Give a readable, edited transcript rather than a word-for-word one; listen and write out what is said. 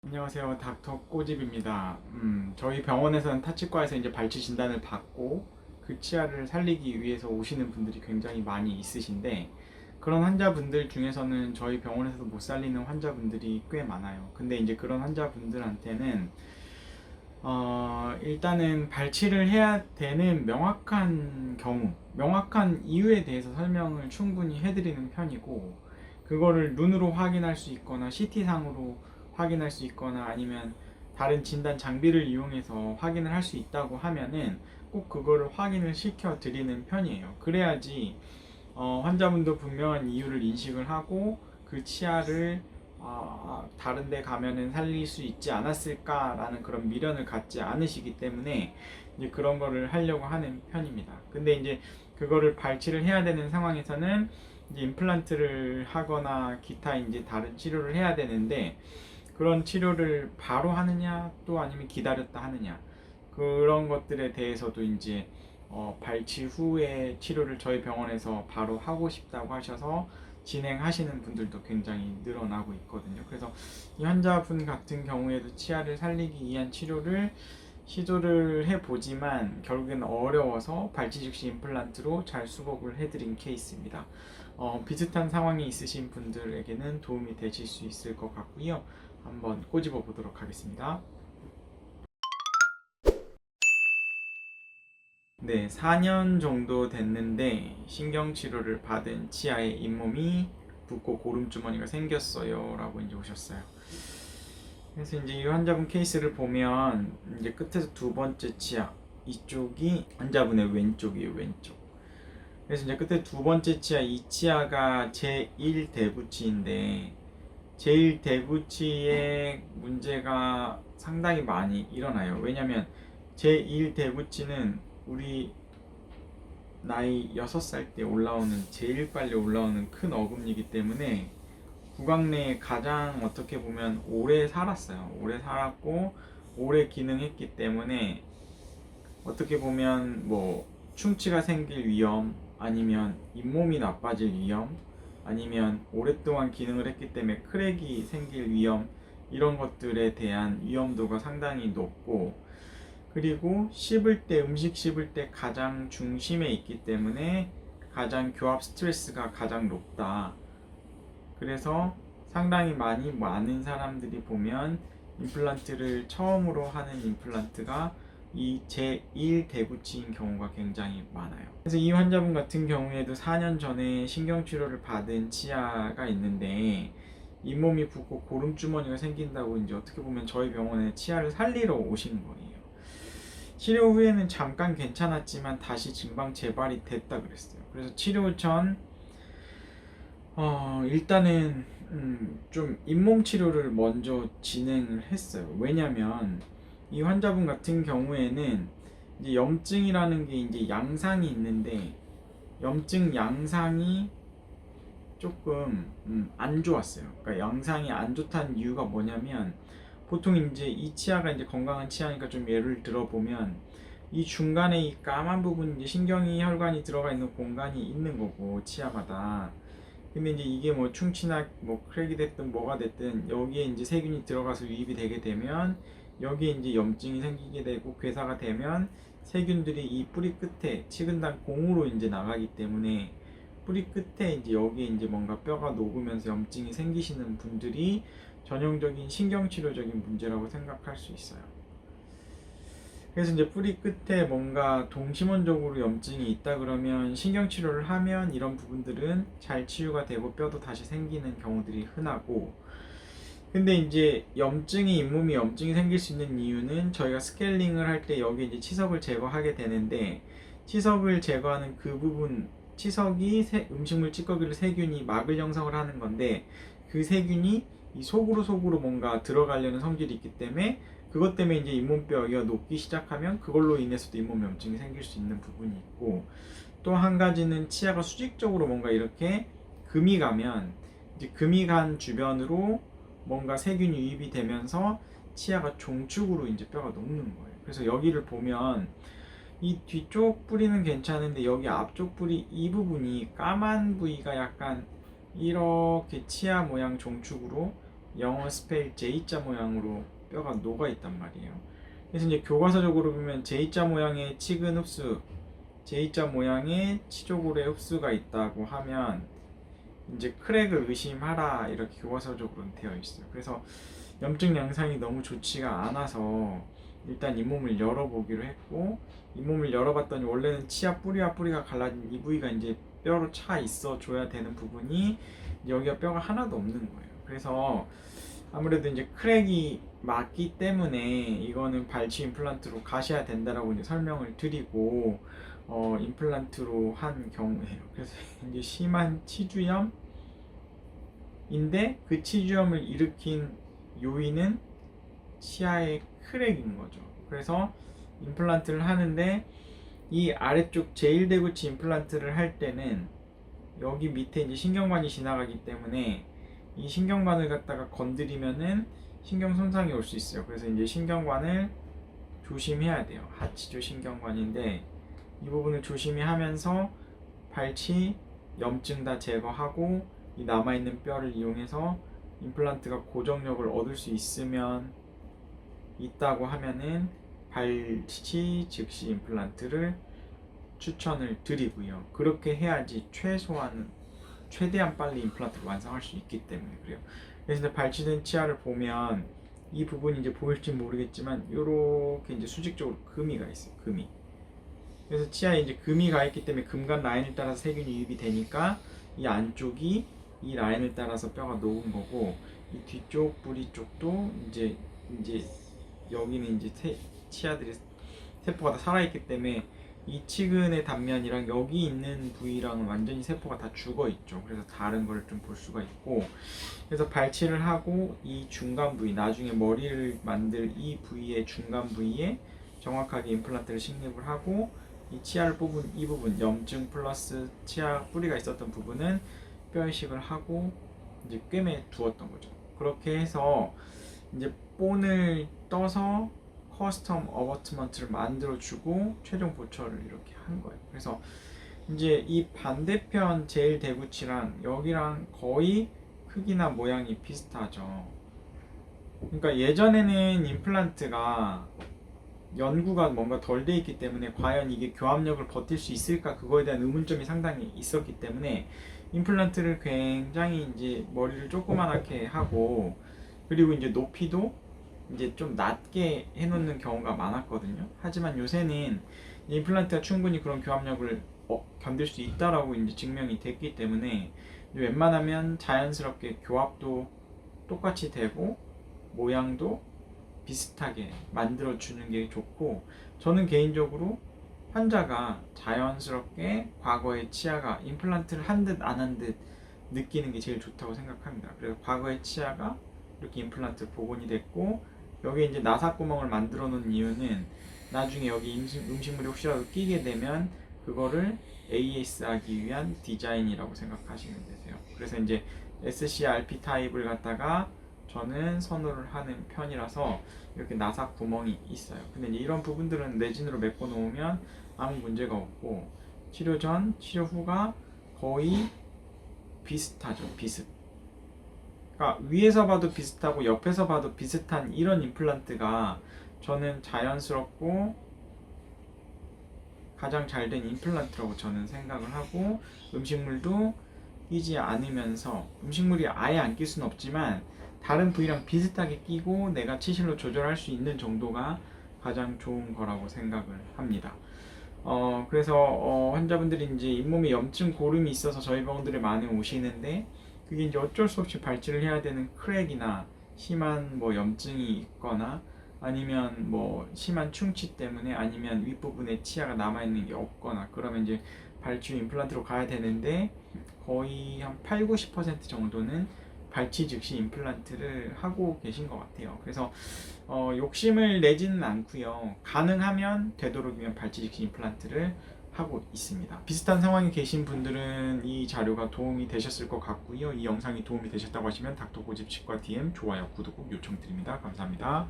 안녕하세요. 닥터 꼬집입니다. 저희 병원에서는 타치과에서 이제 발치 진단을 받고 그 치아를 살리기 위해서 오시는 분들이 굉장히 많이 있으신데, 그런 환자분들 중에서는 저희 병원에서도 못 살리는 환자분들이 꽤 많아요. 근데 이제 그런 환자분들한테는 일단은 발치를 해야 되는 명확한 경우, 명확한 이유에 대해서 설명을 충분히 해드리는 편이고, 그거를 눈으로 확인할 수 있거나 CT상으로 확인할 수 있거나 아니면 다른 진단 장비를 이용해서 확인을 할 수 있다고 하면은 꼭 그거를 확인을 시켜 드리는 편이에요. 그래야지 환자분도 분명한 이유를 인식을 하고 그 치아를 다른 데 가면은 살릴 수 있지 않았을까라는 그런 미련을 갖지 않으시기 때문에 이제 그런 거를 하려고 하는 편입니다. 근데 이제 그거를 발치를 해야 되는 상황에서는 이제 임플란트를 하거나 기타 이제 다른 치료를 해야 되는데, 그런 치료를 바로 하느냐 또 아니면 기다렸다 하느냐, 그런 것들에 대해서도 이제 발치 후에 치료를 저희 병원에서 바로 하고 싶다고 하셔서 진행하시는 분들도 굉장히 늘어나고 있거든요. 그래서 이 환자분 같은 경우에도 치아를 살리기 위한 치료를 시도를 해보지만 결국엔 어려워서 발치 즉시 임플란트로 잘 수복을 해드린 케이스입니다. 비슷한 상황이 있으신 분들에게는 도움이 되실 수 있을 것 같고요. 한번 꼬집어 보도록 하겠습니다. 네, 4년 정도 됐는데 신경치료를 받은 치아에 잇몸이 붓고 고름주머니가 생겼어요 라고 이제 오셨어요. 그래서 이제 이 환자분 케이스를 보면 이제 끝에서 두 번째 치아, 이쪽이 환자분의 왼쪽이에요, 왼쪽. 그래서 이제 끝에 두 번째 치아, 이 치아가 제1대구치인데 제1대구치의 문제가 상당히 많이 일어나요. 왜냐면 제1대구치는 우리 나이 6살 때 올라오는, 제일 빨리 올라오는 큰 어금니이기 때문에 구강 내에 가장 어떻게 보면 오래 살았어요. 오래 살았고 오래 기능했기 때문에 어떻게 보면 뭐 충치가 생길 위험, 아니면 잇몸이 나빠질 위험, 아니면 오랫동안 기능을 했기 때문에 크랙이 생길 위험, 이런 것들에 대한 위험도가 상당히 높고, 그리고 씹을 때, 음식 씹을 때 가장 중심에 있기 때문에 가장 교합 스트레스가 가장 높다. 그래서 상당히 많은 사람들이 보면 임플란트를 처음으로 하는 임플란트가 이 제1 대구치인 경우가 굉장히 많아요. 그래서 이 환자분 같은 경우에도 4년 전에 신경치료를 받은 치아가 있는데 잇몸이 붓고 고름주머니가 생긴다고 이제 어떻게 보면 저희 병원에 치아를 살리러 오신 거예요. 치료 후에는 잠깐 괜찮았지만 다시 증방 재발이 됐다 그랬어요. 그래서 치료 전 일단은 좀 잇몸 치료를 먼저 진행을 했어요. 왜냐면 이 환자분 같은 경우에는 이제 염증이라는 게 이제 양상이 있는데, 염증 양상이 조금 안 좋았어요. 그러니까 양상이 안 좋다는 이유가 뭐냐면, 보통 이제 이 치아가 이제 건강한 치아니까 좀 예를 들어보면 이 중간에 이 까만 부분, 이제 신경이 혈관이 들어가 있는 공간이 있는 거고 치아마다. 근데 이제 이게 뭐 충치나 뭐 크랙이 됐든 뭐가 됐든 여기에 이제 세균이 들어가서 유입이 되게 되면 여기에 이제 염증이 생기게 되고, 괴사가 되면 세균들이 이 뿌리 끝에 치근단 공으로 이제 나가기 때문에 뿌리 끝에 이제 여기에 이제 뭔가 뼈가 녹으면서 염증이 생기시는 분들이 전형적인 신경치료적인 문제라고 생각할 수 있어요. 그래서 이제 뿌리 끝에 뭔가 동심원적으로 염증이 있다 그러면 신경치료를 하면 이런 부분들은 잘 치유가 되고 뼈도 다시 생기는 경우들이 흔하고, 근데 이제 염증이, 잇몸이 염증이 생길 수 있는 이유는 저희가 스케일링을 할 때 여기 이제 치석을 제거하게 되는데, 치석을 제거하는 그 부분, 치석이 음식물 찌꺼기를 세균이 막을 형성을 하는 건데, 그 세균이 이 속으로 뭔가 들어가려는 성질이 있기 때문에 그것 때문에 이제 잇몸뼈가 녹기 시작하면 그걸로 인해서도 잇몸 염증이 생길 수 있는 부분이 있고, 또 한 가지는 치아가 수직적으로 뭔가 이렇게 금이 가면 이제 금이 간 주변으로 뭔가 세균이 유입이 되면서 치아가 종축으로 이제 뼈가 녹는 거예요. 그래서 여기를 보면 이 뒤쪽 뿌리는 괜찮은데 여기 앞쪽 뿌리 이 부분이 까만 부위가 약간 이렇게 치아 모양 종축으로 영어 스펠 J자 모양으로 뼈가 녹아 있단 말이에요. 그래서 이제 교과서적으로 보면 J자 모양의 치근 흡수, J자 모양의 치조골의 흡수가 있다고 하면 이제 크랙을 의심하라, 이렇게 교과서적으로는 되어 있어요. 그래서 염증 양상이 너무 좋지가 않아서 일단 잇몸을 열어보기로 했고, 잇몸을 열어봤더니 원래는 치아 뿌리와 뿌리가 갈라진 이 부위가 이제 뼈로 차 있어 줘야 되는 부분이 여기가 뼈가 하나도 없는 거예요. 그래서 아무래도 이제 크랙이 맞기 때문에 이거는 발치 임플란트로 가셔야 된다라고 이제 설명을 드리고 임플란트로 한 경우예요. 그래서 이제 심한 치주염인데 그 치주염을 일으킨 요인은 치아의 크랙인 거죠. 그래서 임플란트를 하는데 이 아래쪽 제1대구치 임플란트를 할 때는 여기 밑에 이제 신경관이 지나가기 때문에 이 신경관을 갖다가 건드리면은 신경 손상이 올 수 있어요. 그래서 이제 신경관을 조심해야 돼요. 하치조 신경관인데 이 부분을 조심히 하면서 발치, 염증 다 제거하고 이 남아있는 뼈를 이용해서 임플란트가 고정력을 얻을 수 있다고 하면은 발치 즉시 임플란트를 추천을 드리고요. 그렇게 해야지 최대한 빨리 임플란트를 완성할 수 있기 때문에 그래요. 그래서 이제 발치된 치아를 보면 이 부분이 이제 보일지 모르겠지만 이렇게 이제 수직적으로 금이가 있어요. 금이. 그래서 치아에 이제 금이 가 있기 때문에 금간 라인을 따라서 세균이 유입이 되니까 이 안쪽이 이 라인을 따라서 뼈가 녹은 거고, 이 뒤쪽 뿌리 쪽도 이제 여기는 이제 치아들이 세포가 다 살아있기 때문에 이 치근의 단면이랑 여기 있는 부위랑은 완전히 세포가 다 죽어 있죠. 그래서 다른 걸 좀 볼 수가 있고, 그래서 발치를 하고 이 중간 부위, 나중에 머리를 만들 이 부위의 중간 부위에 정확하게 임플란트를 식립을 하고, 이 치아를 뽑은 이 부분, 염증 플러스 치아 뿌리가 있었던 부분은 뼈 이식을 하고 이제 꿰매 두었던 거죠. 그렇게 해서 이제 본을 떠서 커스텀 어버트먼트를 만들어주고 최종 보철을 이렇게 한 거예요. 그래서 이제 이 반대편 제일 대구치랑 여기랑 거의 크기나 모양이 비슷하죠. 그러니까 예전에는 임플란트가 연구가 뭔가 덜 돼 있기 때문에 과연 이게 교합력을 버틸 수 있을까, 그거에 대한 의문점이 상당히 있었기 때문에 임플란트를 굉장히 이제 머리를 조그만하게 하고, 그리고 이제 높이도 이제 좀 낮게 해놓는 경우가 많았거든요. 하지만 요새는 임플란트가 충분히 그런 교합력을 견딜 수 있다라고 이제 증명이 됐기 때문에 웬만하면 자연스럽게 교합도 똑같이 되고 모양도 비슷하게 만들어주는 게 좋고, 저는 개인적으로 환자가 자연스럽게 과거의 치아가 임플란트를 한 듯 안 한 듯 느끼는 게 제일 좋다고 생각합니다. 그래서 과거의 치아가 이렇게 임플란트 복원이 됐고, 여기 이제 나사구멍을 만들어 놓은 이유는 나중에 여기 음식물이 혹시라도 끼게 되면 그거를 AS 하기 위한 디자인이라고 생각하시면 되세요. 그래서 이제 SCRP 타입을 갖다가 저는 선호를 하는 편이라서 이렇게 나사 구멍이 있어요. 근데 이제 이런 부분들은 레진으로 메꿔 놓으면 아무 문제가 없고, 치료 전, 치료 후가 거의 비슷하죠. 그러니까 위에서 봐도 비슷하고 옆에서 봐도 비슷한 이런 임플란트가 저는 자연스럽고 가장 잘 된 임플란트라고 저는 생각을 하고, 음식물도 끼지 않으면서, 음식물이 아예 안 낄 수는 없지만 다른 부위랑 비슷하게 끼고 내가 치실로 조절할 수 있는 정도가 가장 좋은 거라고 생각을 합니다. 그래서 환자분들이 이제 잇몸에 염증 고름이 있어서 저희 병원들에 많이 오시는데, 그게 이제 어쩔 수 없이 발치를 해야 되는 크랙이나 심한 뭐 염증이 있거나 아니면 뭐 심한 충치 때문에, 아니면 윗부분에 치아가 남아있는 게 없거나 그러면 이제 발치 후 임플란트로 가야 되는데, 거의 한 80-90% 정도는 발치 즉시 임플란트를 하고 계신 것 같아요. 그래서 욕심을 내지는 않고요. 가능하면 되도록이면 발치 즉시 임플란트를 하고 있습니다. 비슷한 상황에 계신 분들은 이 자료가 도움이 되셨을 것 같고요. 이 영상이 도움이 되셨다고 하시면 닥터 고집 치과 DM 좋아요, 구독 꼭 요청드립니다. 감사합니다.